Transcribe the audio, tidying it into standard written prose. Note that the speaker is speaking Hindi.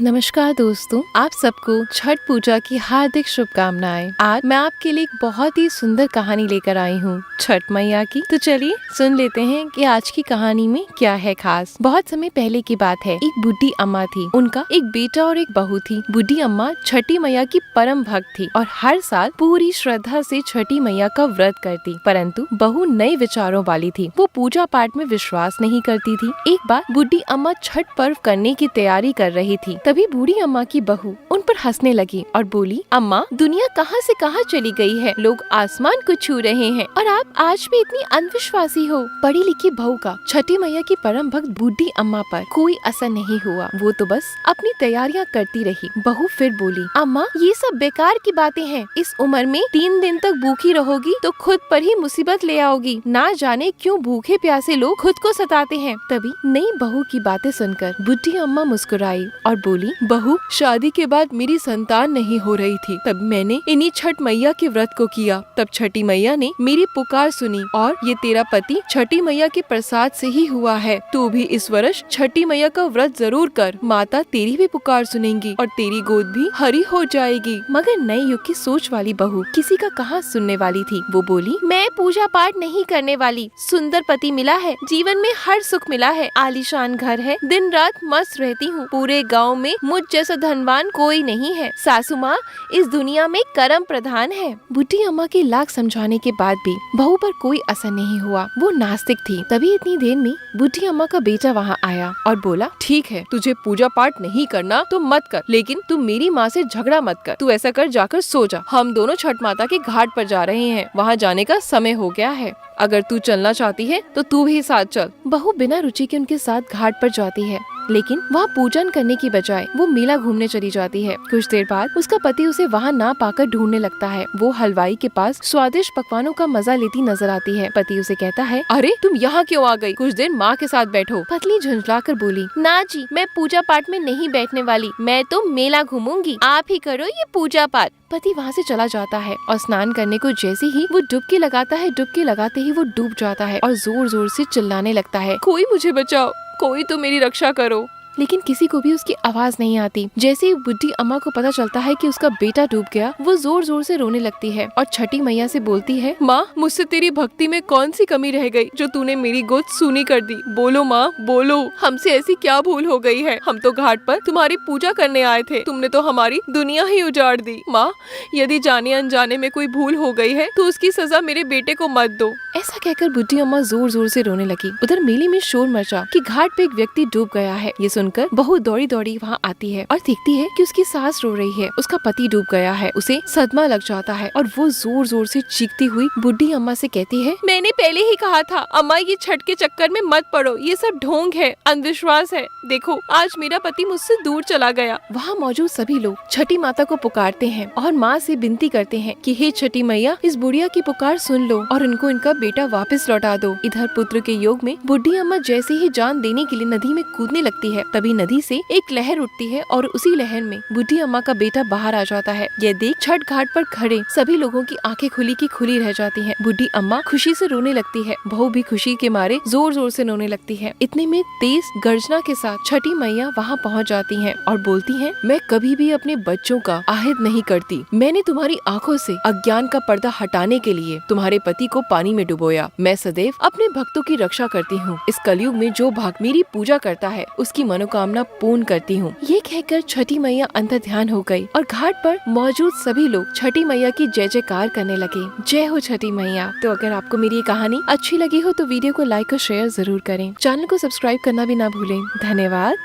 नमस्कार दोस्तों, आप सबको छठ पूजा की हार्दिक शुभकामनाएं। आज मैं आपके लिए एक बहुत ही सुंदर कहानी लेकर आई हूँ छठ मैया की। तो चलिए सुन लेते हैं कि आज की कहानी में क्या है खास। बहुत समय पहले की बात है। एक बुढ़ी अम्मा थी, उनका एक बेटा और एक बहू थी। बुढ़ी अम्मा छठी मैया की परम भक्त थी और हर साल पूरी श्रद्धा से छठी मैया का व्रत करती। परंतु बहू नए विचारों वाली थी, वो पूजा पाठ में विश्वास नहीं करती थी। एक बार बुढ़ी अम्मा छठ पर्व करने की तैयारी कर रही थी। तभी बूढ़ी अम्मा की बहू उन पर हंसने लगी और बोली, अम्मा, दुनिया कहां से कहां चली गई है। लोग आसमान को छू रहे हैं और आप आज भी इतनी अंधविश्वासी हो। पढ़ी लिखी बहू का छठी मैया की परम भक्त बूढ़ी अम्मा पर कोई असर नहीं हुआ। वो तो बस अपनी तैयारियां करती रही। बहू फिर बोली, अम्मा, ये सब बेकार की बातें हैं। इस उम्र में 3 दिन तक भूखी रहोगी तो खुद पर ही मुसीबत ले आओगी। ना जाने क्यों भूखे प्यासे लोग खुद को सताते हैं। तभी नई बहू की बातें सुनकर बूढ़ी अम्मा मुस्कुराई और बोली, बहू, शादी के बाद मेरी संतान नहीं हो रही थी, तब मैंने इन्हीं छठ मैया के व्रत को किया। तब छठी मैया ने मेरी पुकार सुनी और ये तेरा पति छठी मैया के प्रसाद से ही हुआ है। तू भी इस वर्ष छठी मैया का व्रत जरूर कर। माता तेरी भी पुकार सुनेंगी और तेरी गोद भी हरी हो जाएगी। मगर नए युग की सोच वाली बहू किसी का कहाँ सुनने वाली थी। वो बोली, मैं पूजा पाठ नहीं करने वाली। सुंदर पति मिला है, जीवन में हर सुख मिला है, आलीशान घर है, दिन रात मस्त रहती हूँ। पूरे गाँव में मुझ जैसा धनवान कोई नहीं है। सासू माँ इस दुनिया में कर्म प्रधान है। बुढ़ी अम्मा के लाख समझाने के बाद भी बहू पर कोई असर नहीं हुआ। वो नास्तिक थी। तभी इतनी देर में बुढ़ी अम्मा का बेटा वहाँ आया और बोला, ठीक है, तुझे पूजा पाठ नहीं करना तो मत कर, लेकिन तू मेरी माँ से झगड़ा मत कर। तू ऐसा कर, जाकर सो जा। हम दोनों छठ माता के घाट पर जा रहे हैं, वहाँ जाने का समय हो गया है। अगर तू चलना चाहती है तो तू भी साथ चल। बहू बिना रुचि के उनके साथ घाट पर जाती है, लेकिन वहाँ पूजन करने की बजाय वो मेला घूमने चली जाती है। कुछ देर बाद उसका पति उसे वहाँ ना पाकर ढूंढने लगता है। वो हलवाई के पास स्वादिष्ट पकवानों का मजा लेती नजर आती है। पति उसे कहता है, अरे तुम यहाँ क्यों आ गई? कुछ देर माँ के साथ बैठो। पत्नी झुंझलाकर बोली, ना जी, मैं पूजा पाठ में नहीं बैठने वाली। मैं तो मेला घूमूंगी। आप ही करो ये पूजा पाठ। पति वहाँ से चला जाता है और स्नान करने को जैसे ही वो डुबकी लगाता है, डुबकी लगाते ही वो डूब जाता है और जोर जोर से चिल्लाने लगता है, कोई मुझे बचाओ, कोई तो मेरी रक्षा करो। लेकिन किसी को भी उसकी आवाज नहीं आती। जैसे ही बुढ़ी अम्मा को पता चलता है कि उसका बेटा डूब गया, वो जोर जोर से रोने लगती है और छठी मैया से बोलती है, माँ, मुझसे तेरी भक्ति में कौन सी कमी रह गई जो तूने मेरी गोद सूनी कर दी? बोलो माँ, बोलो, हमसे ऐसी क्या भूल हो गई है? हम तो घाट पर तुम्हारी पूजा करने आए थे, तुमने तो हमारी दुनिया ही उजाड़ दी। माँ, यदि जाने अनजाने में कोई भूल हो गई है तो उसकी सजा मेरे बेटे को मत दो। ऐसा कहकर बुढ़ी अम्मा जोर जोर से रोने लगी। उधर मेले में शोर मचा कि घाट पे एक व्यक्ति डूब गया है। ये सुनकर बहू दौड़ी दौड़ी वहाँ आती है और देखती है कि उसकी सास रो रही है। उसका पति डूब गया है। उसे सदमा लग जाता है और वो जोर जोर से चीखती हुई बुढ़ी अम्मा से कहती है, मैंने पहले ही कहा था, अम्मा, ये छठ के चक्कर में मत पड़ो। ये सब ढोंग है, अंधविश्वास है। देखो, आज मेरा पति मुझसे दूर चला गया। वहाँ मौजूद सभी लोग छठी माता को पुकारते हैं और माँ से विनती करते हैं कि हे छठी मैया, इस बुढ़िया की पुकार सुन लो और उनको इनका बेटा वापस लौटा दो। इधर पुत्र के योग में बुढ़ी अम्मा जैसे ही जान देने के लिए नदी में कूदने लगती है, तभी नदी से एक लहर उठती है और उसी लहर में बुढ़ी अम्मा का बेटा बाहर आ जाता है। यह देख छठ घाट पर खड़े सभी लोगों की आंखें खुली की खुली रह जाती हैं। बुढ़ी अम्मा खुशी से रोने लगती है। बहू भी खुशी के मारे जोर जोर से रोने लगती है। इतने में तेज गर्जना के साथ छठी मैया वहाँ पहुँच जाती हैं और बोलती हैं, मैं कभी भी अपने बच्चों का आहद नहीं करती। मैंने तुम्हारी आंखों से अज्ञान का पर्दा हटाने के लिए तुम्हारे पति को पानी में डुबोया। मैं सदैव अपने भक्तों की रक्षा करती हूँ। इस कलयुग में जो भक्त मेरी पूजा करता है उसकी मनोकामना पूर्ण करती हूँ। ये कहकर छठी मैया अंतर ध्यान हो गई और घाट पर मौजूद सभी लोग छठी मैया की जय जयकार करने लगे। जय हो छठी मैया। तो अगर आपको मेरी ये कहानी अच्छी लगी हो तो वीडियो को लाइक और शेयर जरूर करें। चैनल को सब्सक्राइब करना भी ना भूलें। धन्यवाद।